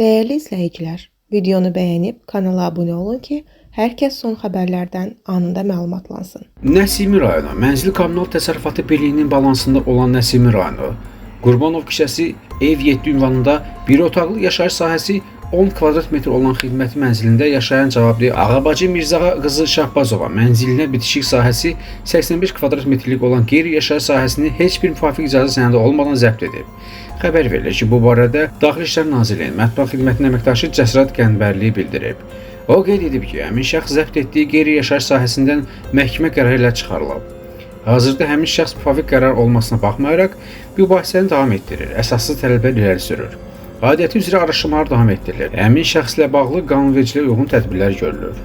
Değerli izləyicilər, videonu bəyənib kanala abunə olun ki, hər kəs son xəbərlərdən anında məlumatlansın. Nəsimi rayonu Mənzil Kommunal Təsərrüfatı Birliyinin balansında olan Nəsimi rayonu Qurbanov küçəsi ev 7 ünvanında bir otaqlı yaşayış sahəsi 10 kvadrat metr olan xidməti mənzilində yaşayan cavabdeh Ağabacı Mirzağa qızı Şahbazova mənzilinə bitişik sahəsi 85 kvadrat metrlik olan qeyri-yaşayış sahəsini heç bir müvafiq icazə sənədi olmadan zəbt edib. Xəbər verilir ki, bu barədə Daxili İşlər Nazirliyinin Mətbuat Xidmətinin əməkdaşı Cəsarət Qəmbərli bildirib. O qeyd edib ki, həmin şəxs zəbt etdiyi qeyri-yaşayış sahəsindən məhkəmə qərarı ilə çıxarılıb. Hazırda həmin şəxs müvafiq qərar olmasına baxmayaraq mübahisəni davam etdirir, əsaslı tələblər irəli sürür. Aidiyyəti üzrə araşdırmalar davam etdirilir. Həmin şəxslə bağlı qanunvericiliyə uyğun tədbirlər görülür.